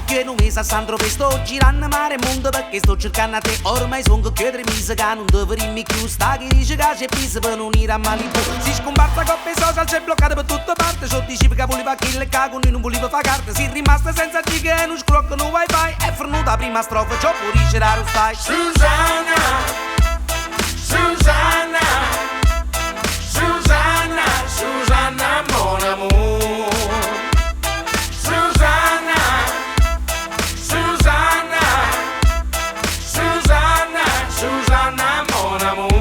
più un mese a San Tropez sto girando mare e mondo perché sto cercando a te. Ormai sono che 3 mesi che non dovremmo più. Sta che dice che c'è pizza per non unire a Malibu. Si scomparsa coppia e social, c'è bloccata per tutte parti. C'ho dicevi che voleva kill e che con lui non voleva fare carte. Si è rimasta senza giga e non scrocca no wifi. È fornuta la prima strofa, c'ho pure c'era lo stai. Susanna, Susanna, Susanna, Susanna, mon amour. Susanna, Susanna, Susanna, Susanna, mon amour.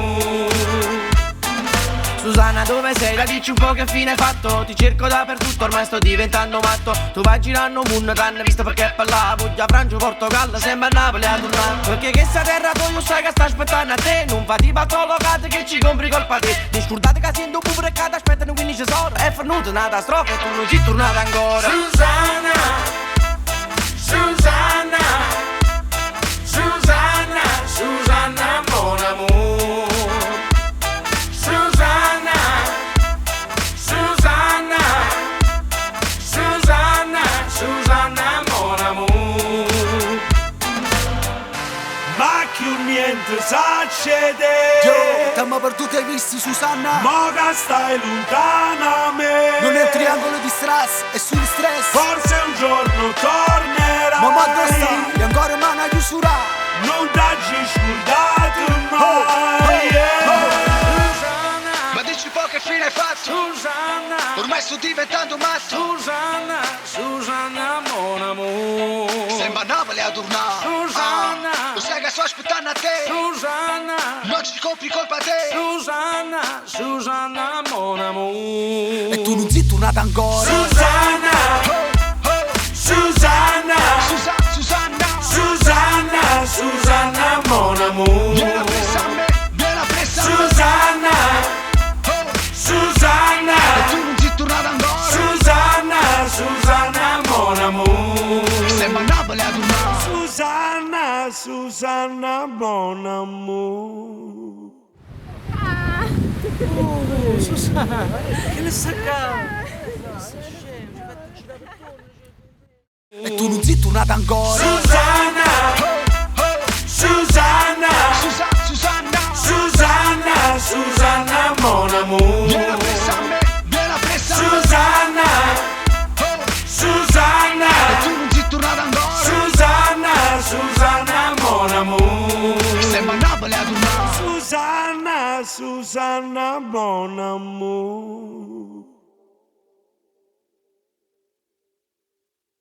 Susanna, dove sei? La dici un po' che fine hai fatto? Ti cerco dappertutto, ormai sto diventando matto. Tu vai girando un mondo, t'hanno visto perché parla Puglia, Francia, Portogallo, sembra a Napoli a tornare. Perché che sta terra tu sai che sta aspettando a te. Non fate i patologati che ci compri colpa te. Mi scordate che sei in dopo perché ti aspettano 15 ore. È fornuta una strofa e tu non ci tornata ancora. Susanna, Susanna, Susanna, Susanna, mon amour. Susanna, Susanna, Susanna, Susanna, mon amour. Ma più niente succede. Yo, t'ammo perduto hai visto Susanna? Ma che stai lontana a me. Non è un triangolo di stress, è sul stress. Forse un giorno tornerai. Ma dove stai? E ancora una chiusura. Non t'hai scordato mai. Ma dici un po' che fine hai fatto? Susanna, Ormai sto diventando matto. Susanna, Susanna, mon amour. Sembra a Napoli a tornare. Susanna, Lo sai che sto aspettando a te. Susanna, Non ci compri colpa a te. Susanna, Susanna, mon amour. E tu non sei tornata ancora. Susanna, Susanna, Susanna, Susanna, Susanna, mon amour. vieni appresso a me, vieni appresso a me. Susanna, Susanna, E tu non sei tornata ancora. Susanna, Susanna, mon amour. Sembra a Napoli a tornare. Susanna, Susanna, mon amour. E tu non sei tornata ancora. Susanna, Susanna, Susanna, Susanna, Susanna, mon amour. vieni appresso a me, vieni appresso a me. Susanna, Susanna, E tu non sei tornata ancora. Susanna, Susanna, mon amour. Sembra a Napoli a tornare. Susanna, Susanna, mon amour.